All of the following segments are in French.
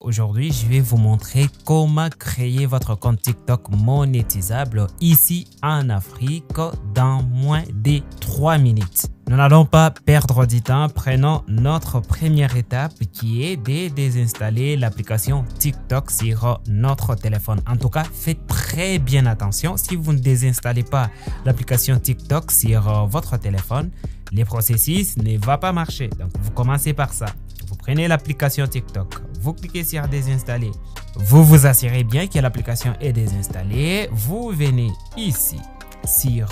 Aujourd'hui, je vais vous montrer comment créer votre compte TikTok monétisable ici en Afrique dans moins de 3 minutes. Nous n'allons pas perdre du temps, prenons notre première étape qui est de désinstaller l'application TikTok sur notre téléphone. En tout cas, faites très bien attention. Si vous ne désinstallez pas l'application TikTok sur votre téléphone, le processus ne va pas marcher. Donc, vous commencez par ça. Vous prenez l'application TikTok, vous cliquez sur désinstaller. Vous vous assurez bien que l'application est désinstallée. Vous venez ici sur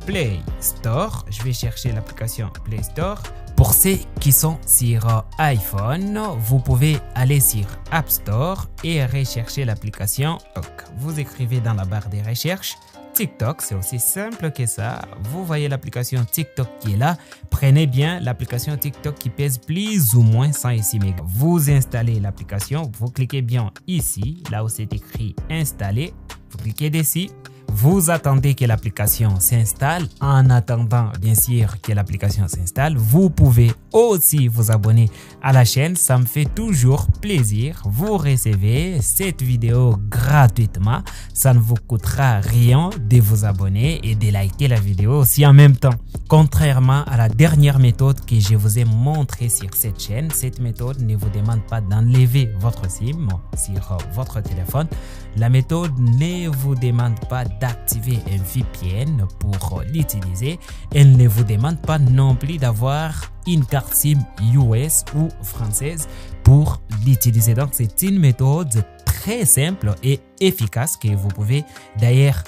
Play Store. Je vais chercher l'application Play Store. Pour ceux qui sont sur iPhone, vous pouvez aller sur App Store et rechercher l'application TikTok. Vous écrivez dans la barre de recherche TikTok, c'est aussi simple que ça. Vous voyez l'application TikTok qui est là. Prenez bien l'application TikTok qui pèse plus ou moins 106 MB. Vous installez l'application, vous cliquez bien ici, là où c'est écrit installer. Vous cliquez dessus. Vous attendez que l'application s'installe. En attendant, bien sûr, que l'application s'installe, vous pouvez aussi vous abonner à la chaîne. Ça me fait toujours plaisir. Vous recevez cette vidéo gratuitement. Ça ne vous coûtera rien de vous abonner et de liker la vidéo aussi en même temps. Contrairement à la dernière méthode que je vous ai montrée sur cette chaîne, cette méthode ne vous demande pas d'enlever votre SIM sur votre téléphone. La méthode ne vous demande pas d'activer un VPN pour l'utiliser. Elle ne vous demande pas non plus d'avoir une carte SIM US ou française pour l'utiliser. Donc, c'est une méthode très simple et efficace que vous pouvez d'ailleurs,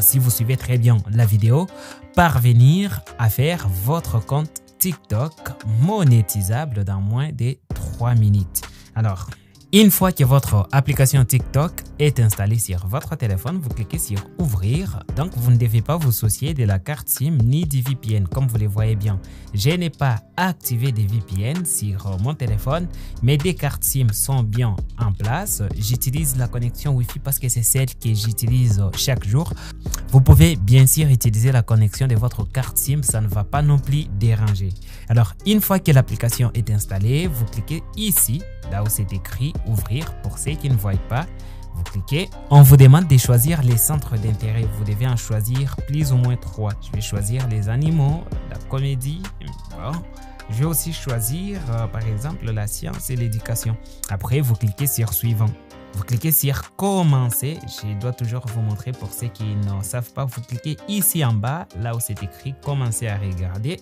si vous suivez très bien la vidéo, parvenir à faire votre compte TikTok monétisable dans moins de 3 minutes. Alors, une fois que votre application TikTok est installée sur votre téléphone, vous cliquez sur ouvrir. Donc, vous ne devez pas vous soucier de la carte SIM ni du VPN. Comme vous le voyez bien, je n'ai pas activé de VPN sur mon téléphone. Mes deux cartes SIM sont bien en place. J'utilise la connexion Wi-Fi parce que c'est celle que j'utilise chaque jour. Vous pouvez bien sûr utiliser la connexion de votre carte SIM. Ça ne va pas non plus déranger. Alors, une fois que l'application est installée, vous cliquez ici, là où c'est écrit ouvrir. Pour ceux qui ne voient pas, vous cliquez. On vous demande de choisir les centres d'intérêt. Vous devez en choisir plus ou moins 3. Je vais choisir les animaux, la comédie. Bon. Je vais aussi choisir par exemple la science et l'éducation. Après, vous cliquez sur suivant. Vous cliquez sur commencer. Je dois toujours vous montrer pour ceux qui ne savent pas. Vous cliquez ici en bas, là où c'est écrit commencer à regarder.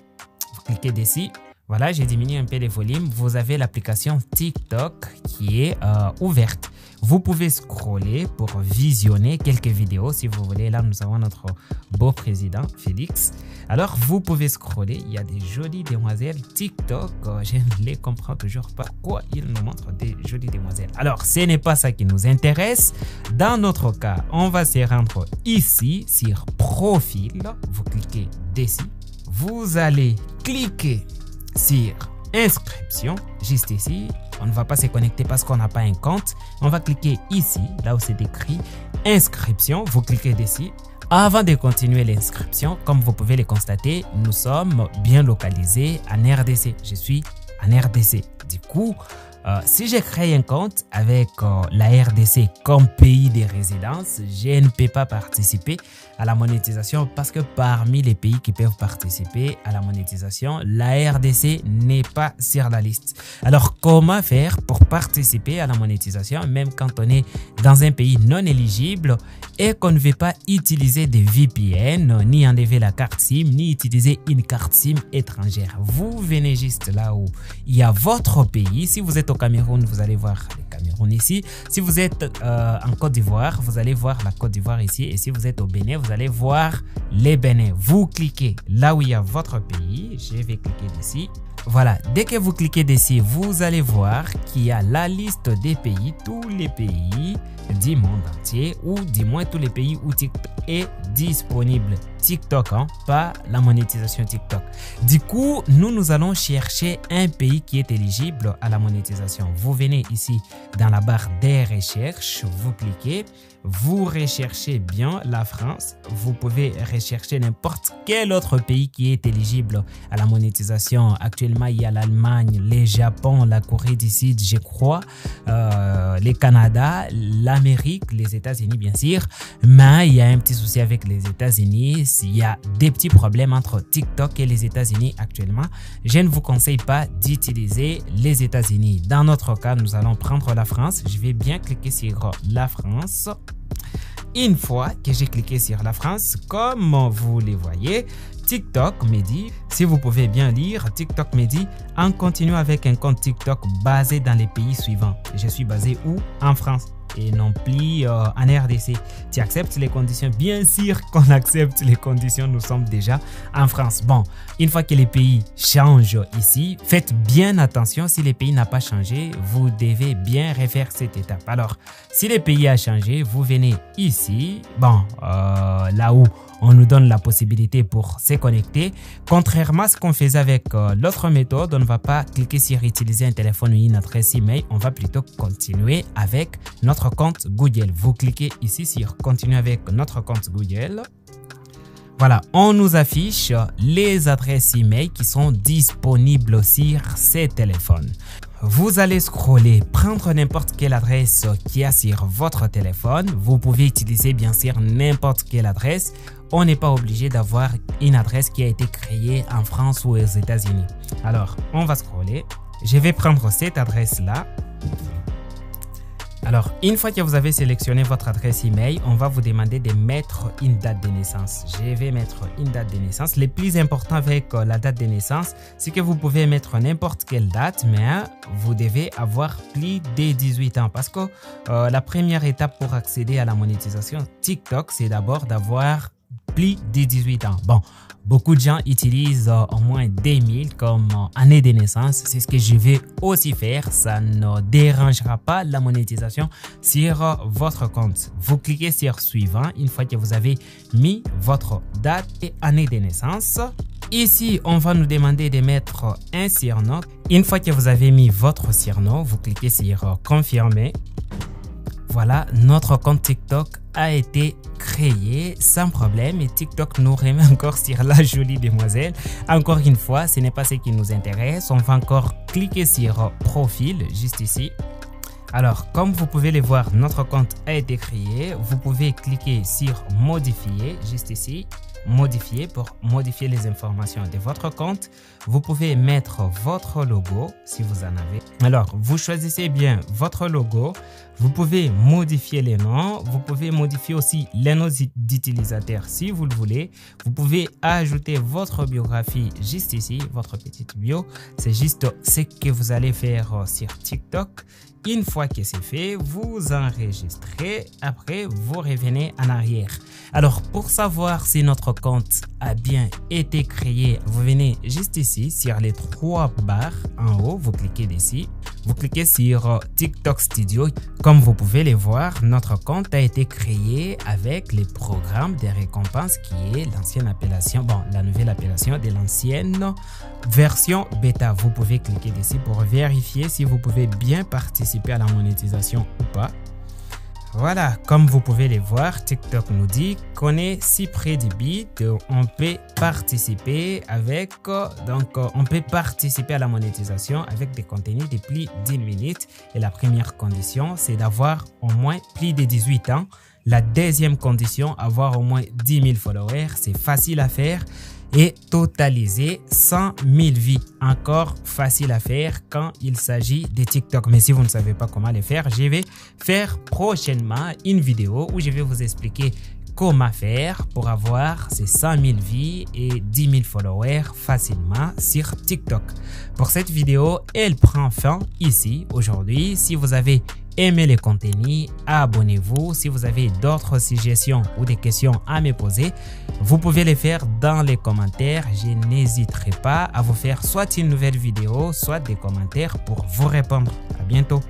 Vous cliquez dessus. Voilà, j'ai diminué un peu le volume. Vous avez l'application TikTok qui est ouverte. Vous pouvez scroller pour visionner quelques vidéos si vous voulez. Là, nous avons notre beau président, Félix. Alors, vous pouvez scroller. Il y a des jolies demoiselles TikTok. Je ne les comprends toujours pas. Pourquoi ils nous montrent des jolies demoiselles? Alors, ce n'est pas ça qui nous intéresse. Dans notre cas, on va se rendre ici sur Profil. Vous cliquez dessus. Vous allez cliquer sur inscription, juste ici. On ne va pas se connecter parce qu'on n'a pas un compte. On va cliquer ici, là où c'est écrit inscription. Vous cliquez dessus. Avant de continuer l'inscription, comme vous pouvez le constater, nous sommes bien localisés en RDC. Je suis en RDC. Du coup, si je crée un compte avec la RDC comme pays de résidence, je ne peux pas participer à la monétisation parce que parmi les pays qui peuvent participer à la monétisation, la RDC n'est pas sur la liste. Alors, comment faire pour participer à la monétisation même quand on est dans un pays non éligible et qu'on ne veut pas utiliser des VPN, ni enlever la carte SIM, ni utiliser une carte SIM étrangère? Vous venez juste là où il y a votre pays. Si vous êtes au Cameroun, vous allez voir le Cameroun ici. Si vous êtes en Côte d'Ivoire, vous allez voir la Côte d'Ivoire ici. Et si vous êtes au Bénin, vous allez voir les Bénin. Vous cliquez là où il y a votre pays. Je vais cliquer dessus. Voilà, dès que vous cliquez dessus, vous allez voir qu'il y a la liste des pays, tous les pays du monde entier, ou du moins tous les pays où TikTok est disponible. TikTok, hein, pas la monétisation TikTok. Du coup, nous allons chercher un pays qui est éligible à la monétisation. Vous venez ici dans la barre des recherches, vous cliquez, vous recherchez bien la France. Vous pouvez rechercher n'importe quel autre pays qui est éligible à la monétisation actuellement actuellement, il y a l'Allemagne, le Japon, la Corée du Sud, je crois, le Canada, l'Amérique, les États-Unis, bien sûr. Mais il y a un petit souci avec les États-Unis. Il y a des petits problèmes entre TikTok et les États-Unis actuellement. Je ne vous conseille pas d'utiliser les États-Unis. Dans notre cas, nous allons prendre la France. Je vais bien cliquer sur la France. Une fois que j'ai cliqué sur la France, comme vous les voyez, TikTok me dit, si vous pouvez bien lire, TikTok me dit, on continue avec un compte TikTok basé dans les pays suivants. Je suis basé où? En France et non plus en RDC. Tu acceptes les conditions? Bien sûr qu'on accepte les conditions, nous sommes déjà en France. Bon, une fois que les pays changent ici, faites bien attention. Si les pays n'a pas changé, vous devez bien refaire cette étape. Alors, si le pays a changé, vous venez ici, bon, là où on nous donne la possibilité pour se connecter. Contrairement à ce qu'on faisait avec l'autre méthode, on ne va pas cliquer sur utiliser un téléphone ou une adresse email. On va plutôt continuer avec notre compte Google. Vous cliquez ici sur continuer avec notre compte Google. Voilà, on nous affiche les adresses email qui sont disponibles sur ces téléphones. Vous allez scroller, prendre n'importe quelle adresse qui est sur votre téléphone. Vous pouvez utiliser bien sûr n'importe quelle adresse. On n'est pas obligé d'avoir une adresse qui a été créée en France ou aux États-Unis. Alors, on va scroller. Je vais prendre cette adresse-là. Alors, une fois que vous avez sélectionné votre adresse email, on va vous demander de mettre une date de naissance. Je vais mettre une date de naissance. Le plus important avec la date de naissance, c'est que vous pouvez mettre n'importe quelle date, mais vous devez avoir plus de 18 ans. Parce que la première étape pour accéder à la monétisation TikTok, c'est d'abord d'avoir plus de 18 ans. Bon, beaucoup de gens utilisent au moins 2000 comme année de naissance. C'est ce que je vais aussi faire. Ça ne dérangera pas la monétisation sur votre compte. Vous cliquez sur suivant une fois que vous avez mis votre date et année de naissance. Ici, on va nous demander de mettre un surnom. Une fois que vous avez mis votre surnom, vous cliquez sur confirmer. Voilà, notre compte TikTok a été créé sans problème et TikTok nous remet encore sur la jolie demoiselle. Encore une fois, ce n'est pas ce qui nous intéresse. On va encore cliquer sur profil juste ici. Alors, comme vous pouvez le voir, notre compte a été créé. Vous pouvez cliquer sur modifier juste ici. Modifier pour modifier les informations de votre compte. Vous pouvez mettre votre logo si vous en avez. Alors, vous choisissez bien votre logo. Vous pouvez modifier les noms. Vous pouvez modifier aussi les noms d'utilisateurs si vous le voulez. Vous pouvez ajouter votre biographie juste ici, votre petite bio. C'est juste ce que vous allez faire sur TikTok. Une fois que c'est fait, vous enregistrez. Après, vous revenez en arrière. Alors, pour savoir si notre compte a bien été créé, vous venez juste ici sur les 3 barres en haut. Vous cliquez ici. Vous cliquez sur TikTok Studio. Comme vous pouvez le voir, notre compte a été créé avec les programmes de récompense qui est l'ancienne appellation, bon, la nouvelle appellation de l'ancienne version bêta. Vous pouvez cliquer ici pour vérifier si vous pouvez bien participer à la monétisation ou pas. Voilà, comme vous pouvez le voir, TikTok nous dit qu'on est si près du but, on peut participer avec, on peut participer à la monétisation avec des contenus de plus d'1 minute. Et la première condition, c'est d'avoir au moins plus de 18 ans. La deuxième condition, avoir au moins 10 000 followers, c'est facile à faire. Et totaliser 100 000 vues. Encore facile à faire quand il s'agit de TikTok. Mais si vous ne savez pas comment le faire, je vais faire prochainement une vidéo où je vais vous expliquer comment faire pour avoir ces 100 000 vues et 10 000 followers facilement sur TikTok. Pour cette vidéo, elle prend fin ici aujourd'hui. Si vous avez aimé le contenu, abonnez-vous. Si vous avez d'autres suggestions ou des questions à me poser, vous pouvez les faire dans les commentaires. Je n'hésiterai pas à vous faire soit une nouvelle vidéo, soit des commentaires pour vous répondre. À bientôt.